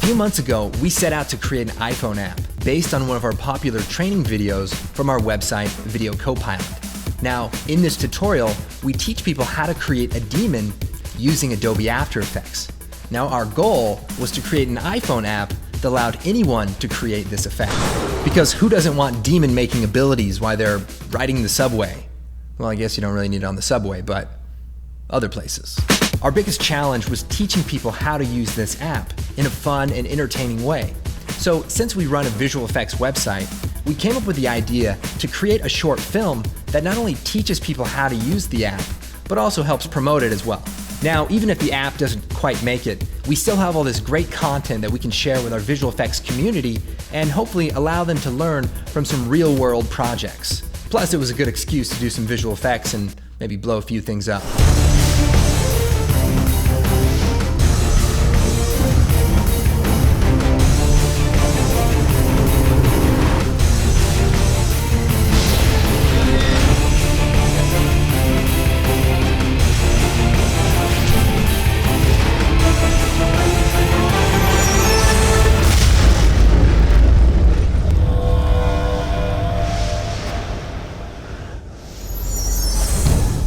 few months ago, we set out to create an iPhone app based on one of our popular training videos from our website, Video Copilot. Now, in this tutorial, we teach people how to create a demon using Adobe After Effects. Now, our goal was to create an iPhone app that allowed anyone to create this effect. Because who doesn't want demon-making abilities while they're riding the subway? Well, I guess you don't really need it on the subway, but other places. Our biggest challenge was teaching people how to use this app in a fun and entertaining way. So since we run a visual effects website, we came up with the idea to create a short film that not only teaches people how to use the app, but also helps promote it as well. Now, even if the app doesn't quite make it, we still have all this great content that we can share with our visual effects community and hopefully allow them to learn from some real-world projects. Plus, it was a good excuse to do some visual effects and maybe blow a few things up.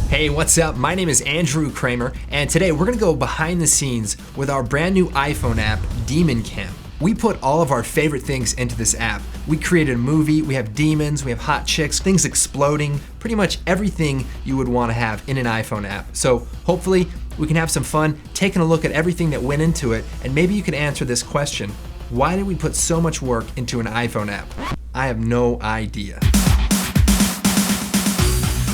Hey, what's up? My name is Andrew Kramer, and today we're gonna go behind the scenes with our brand new iPhone app, Demon Cam. We put all of our favorite things into this app. We created a movie, we have demons, we have hot chicks, things exploding, pretty much everything you would wanna have in an iPhone app. So hopefully we can have some fun taking a look at everything that went into it, and maybe you can answer this question. Why did we put so much work into an iPhone app? I have no idea.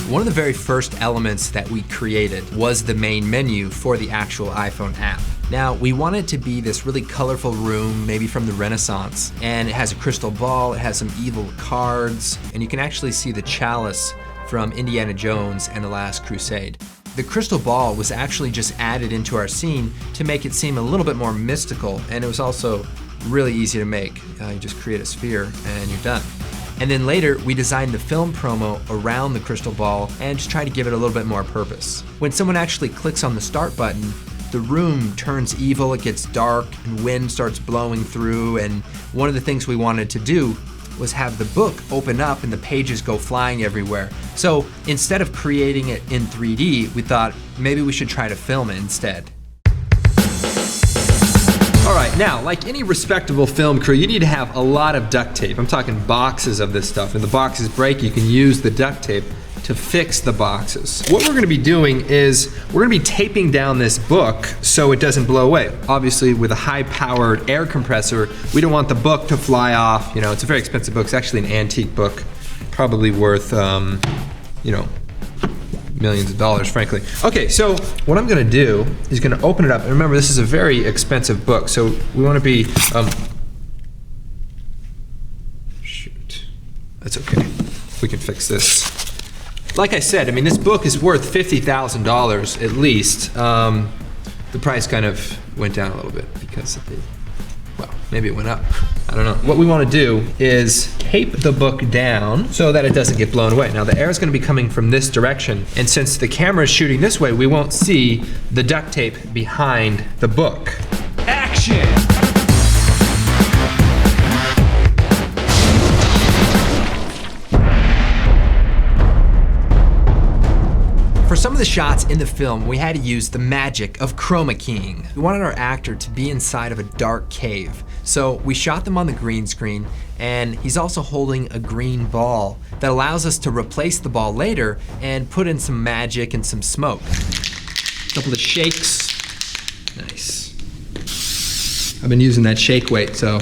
One of the very first elements that we created was the main menu for the actual iPhone app. Now, we want it to be this really colorful room, maybe from the Renaissance, and it has a crystal ball, it has some evil cards, and you can actually see the chalice from Indiana Jones and the Last Crusade. The crystal ball was actually just added into our scene to make it seem a little bit more mystical, and it was also really easy to make. You just create a sphere and you're done. And then later, we designed the film promo around the crystal ball and just try to give it a little bit more purpose. When someone actually clicks on the start button, the room turns evil, it gets dark, and wind starts blowing through, and one of the things we wanted to do was have the book open up and the pages go flying everywhere. So instead of creating it in 3D, we thought maybe we should try to film it instead. All right, now, like any respectable film crew, you need to have a lot of duct tape. I'm talking boxes of this stuff. If the boxes break, you can use the duct tape to fix the boxes. What we're gonna be doing is we're gonna be taping down this book so it doesn't blow away. Obviously, with a high-powered air compressor, we don't want the book to fly off. You know, it's a very expensive book. It's actually an antique book, probably worth, you know, millions of dollars, frankly. Okay, so what I'm gonna do is gonna open it up, and remember, this is a very expensive book, so we wanna be, shoot, that's okay, we can fix this. Like I said, I mean, this book is worth $50,000 at least. The price kind of went down a little bit because of the, well, maybe it went up. I don't know. What we want to do is tape the book down so that it doesn't get blown away. Now the air is going to be coming from this direction, and since the camera is shooting this way, we won't see the duct tape behind the book. Action! For some of the shots in the film, we had to use the magic of chroma keying. We wanted our actor to be inside of a dark cave. So we shot them on the green screen, and he's also holding a green ball that allows us to replace the ball later and put in some magic and some smoke. A couple of shakes. Nice. I've been using that shake weight, so.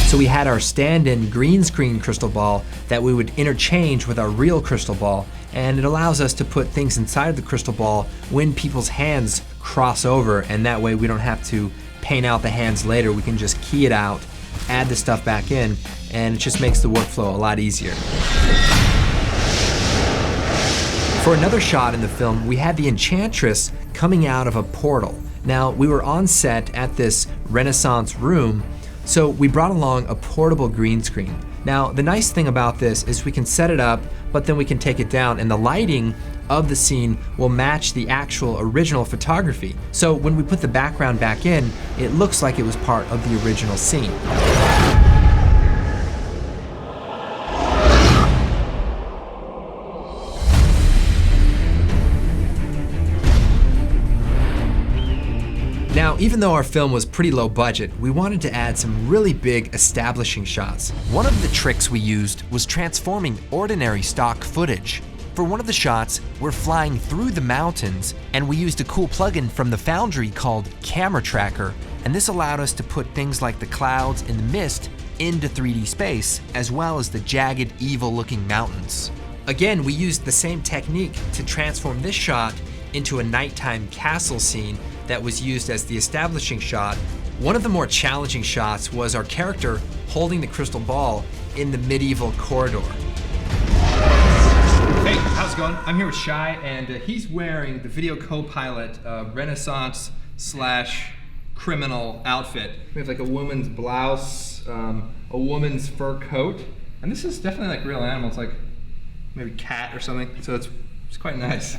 So we had our stand-in green screen crystal ball that we would interchange with our real crystal ball, and it allows us to put things inside of the crystal ball when people's hands cross over, and that way we don't have to paint out the hands later. We can just key it out, add the stuff back in, and it just makes the workflow a lot easier. For another shot in the film, we had the Enchantress coming out of a portal. Now, we were on set at this Renaissance room, so we brought along a portable green screen. Now, the nice thing about this is we can set it up, but then we can take it down, and the lighting of the scene will match the actual original photography. So when we put the background back in, it looks like it was part of the original scene. Now, even though our film was pretty low budget, we wanted to add some really big establishing shots. One of the tricks we used was transforming ordinary stock footage. For one of the shots, we're flying through the mountains, and we used a cool plugin from the Foundry called Camera Tracker, and this allowed us to put things like the clouds and the mist into 3D space, as well as the jagged, evil-looking mountains. Again, we used the same technique to transform this shot into a nighttime castle scene that was used as the establishing shot. One of the more challenging shots was our character holding the crystal ball in the medieval corridor. Hey, how's it going? I'm here with Shai, and he's wearing the Video Copilot Renaissance / criminal outfit. We have like a woman's blouse, a woman's fur coat, and this is definitely like real animals, like maybe cat or something, so it's quite nice.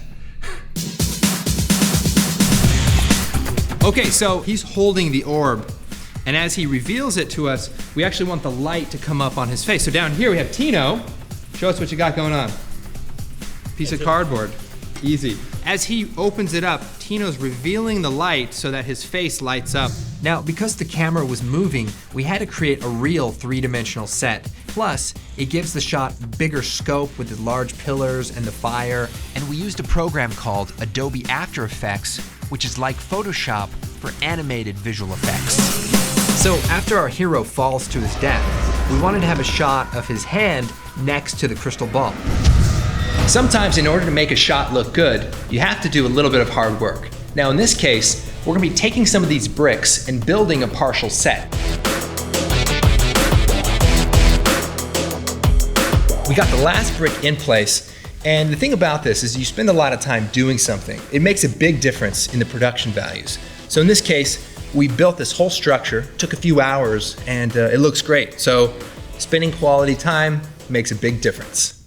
Okay, so he's holding the orb, and as he reveals it to us, we actually want the light to come up on his face. So down here we have Tino. Show us what you got going on. Piece of cardboard, easy. As he opens it up, Tino's revealing the light so that his face lights up. Now, because the camera was moving, we had to create a real three-dimensional set. Plus, it gives the shot bigger scope with the large pillars and the fire. And we used a program called Adobe After Effects, which is like Photoshop for animated visual effects. So after our hero falls to his death, we wanted to have a shot of his hand next to the crystal ball. Sometimes in order to make a shot look good, you have to do a little bit of hard work. Now in this case, we're gonna be taking some of these bricks and building a partial set. We got the last brick in place, and the thing about this is you spend a lot of time doing something. It makes a big difference in the production values. So in this case, we built this whole structure, took a few hours, and it looks great. So spending quality time makes a big difference.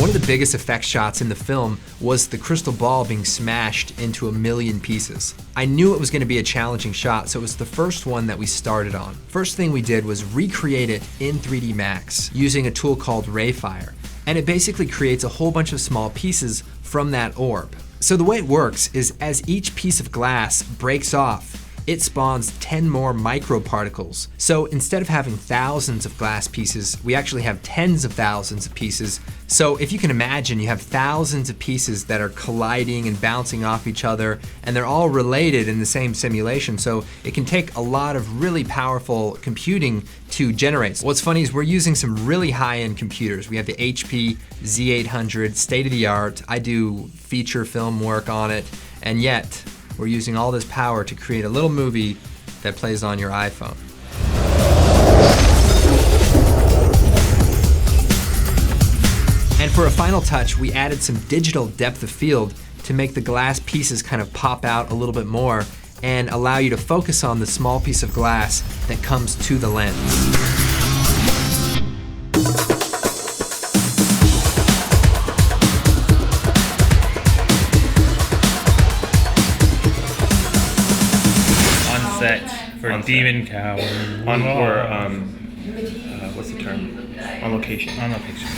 One of the biggest effect shots in the film was the crystal ball being smashed into a million pieces. I knew it was going to be a challenging shot, so it was the first one that we started on. First thing we did was recreate it in 3D Max using a tool called Rayfire, and it basically creates a whole bunch of small pieces from that orb. So the way it works is as each piece of glass breaks off, it spawns 10 more microparticles. So instead of having thousands of glass pieces, we actually have tens of thousands of pieces. So if you can imagine, you have thousands of pieces that are colliding and bouncing off each other, and they're all related in the same simulation. So it can take a lot of really powerful computing to generate. What's funny is we're using some really high-end computers. We have the HP Z800, state-of-the-art. I do feature film work on it, and yet, we're using all this power to create a little movie that plays on your iPhone. And for a final touch, we added some digital depth of field to make the glass pieces kind of pop out a little bit more and allow you to focus on the small piece of glass that comes to the lens. For Demon Cow. What's the term? On location. On location.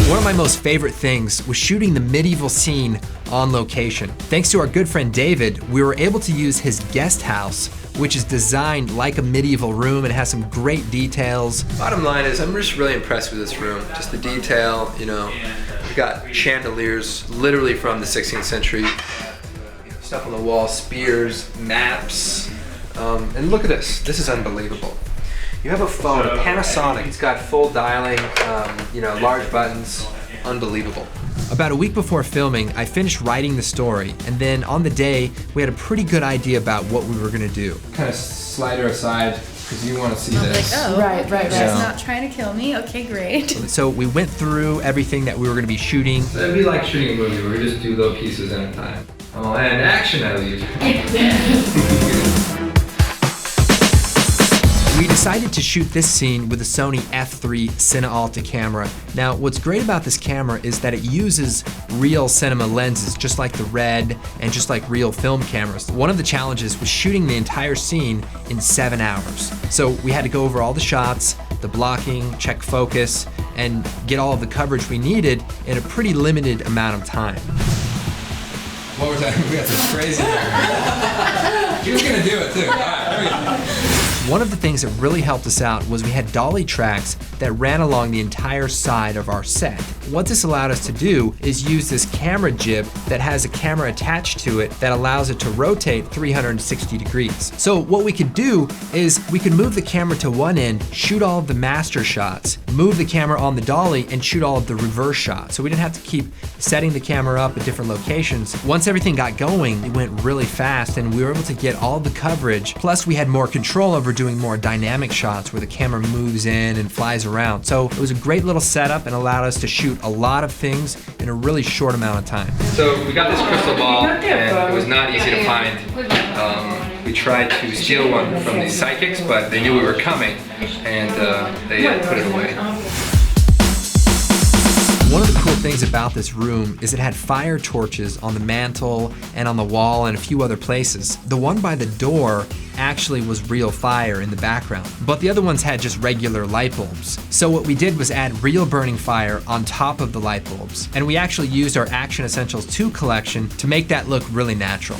One of my most favorite things was shooting the medieval scene on location. Thanks to our good friend David, we were able to use his guest house, which is designed like a medieval room and has some great details. Bottom line is, I'm just really impressed with this room. Just the detail, you know. We've got chandeliers literally from the 16th century. Stuff on the wall, spears, maps. And look at this. This is unbelievable. You have a phone, a Panasonic. It's got full dialing, large buttons. Unbelievable. About a week before filming, I finished writing the story, and then on the day, we had a pretty good idea about what we were gonna do. Kind of slide her aside, because you want to see I'm this. like, oh, Right, right, she's right. not trying to kill me. Okay, great. So we went through everything that we were going to be shooting. So it'd be like shooting a movie where we just do little pieces at a time. Oh, and action, I leave. We decided to shoot this scene with a Sony f3 Cine Alta camera. Now, what's great about this camera is that it uses real cinema lenses, just like the Red and just like real film cameras. One of the challenges was shooting the entire scene in 7 hours. So we had to go over all the shots, the blocking, check focus, and get all of the coverage we needed in a pretty limited amount of time. What was that? We got this crazy guy. He was gonna do it too. All right, there we go. One of the things that really helped us out was we had dolly tracks that ran along the entire side of our set. What this allowed us to do is use this camera jib that has a camera attached to it that allows it to rotate 360 degrees. So what we could do is we could move the camera to one end, shoot all of the master shots, move the camera on the dolly, and shoot all of the reverse shots. So we didn't have to keep setting the camera up at different locations. Once everything got going, it went really fast and we were able to get all of the coverage. Plus we had more control over doing more dynamic shots where the camera moves in and flies around. So it was a great little setup and allowed us to shoot a lot of things in a really short amount of time. So we got this crystal ball and it was not easy to find. We tried to steal one from these psychics, but they knew we were coming and they put it away. One of the cool things about this room is it had fire torches on the mantle and on the wall and a few other places. The one by the door actually was real fire in the background, but the other ones had just regular light bulbs. So what we did was add real burning fire on top of the light bulbs, and we actually used our Action Essentials 2 collection to make that look really natural.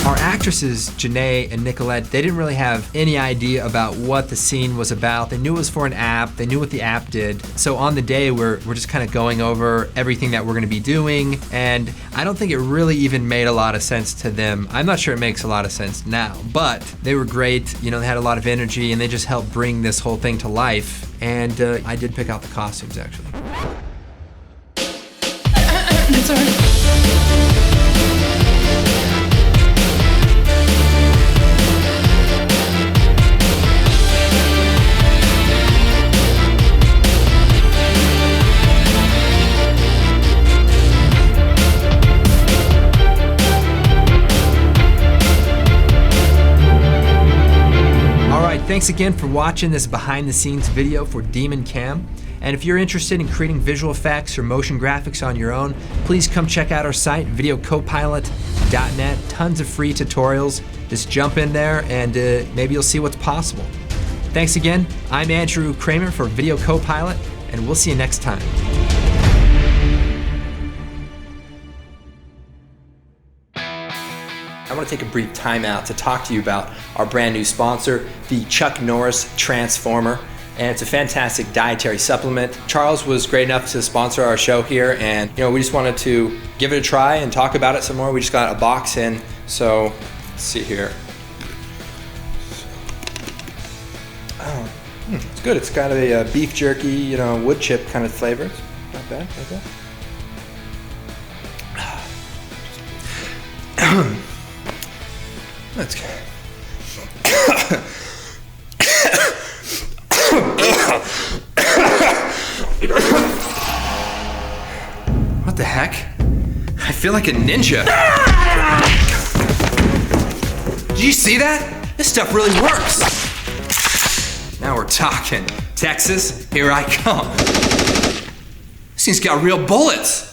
Our actresses, Janae and Nicolette, they didn't really have any idea about what the scene was about. They knew it was for an app, they knew what the app did. So on the day, we're just kind of going over everything that we're gonna be doing, and I don't think it really even made a lot of sense to them. I'm not sure it makes a lot of sense now, but they were great. You know, they had a lot of energy, and they just helped bring this whole thing to life. And I did pick out the costumes, actually. It's all right. Thanks again for watching this behind the scenes video for Demon Cam. And if you're interested in creating visual effects or motion graphics on your own, please come check out our site, videocopilot.net. Tons of free tutorials. Just jump in there and maybe you'll see what's possible. Thanks again. I'm Andrew Kramer for Video Copilot, and we'll see you next time. I want to take a brief time out to talk to you about our brand new sponsor, the Chuck Norris Transformer. And it's a fantastic dietary supplement. Charles was great enough to sponsor our show here, and we just wanted to give it a try and talk about it some more. We just got a box in, so let's see here. Oh, it's good. It's got a beef jerky, wood chip kind of flavor. Not bad, not bad. That's good. What the heck? I feel like a ninja. Did you see that? This stuff really works. Now we're talking. Texas, here I come. This thing's got real bullets.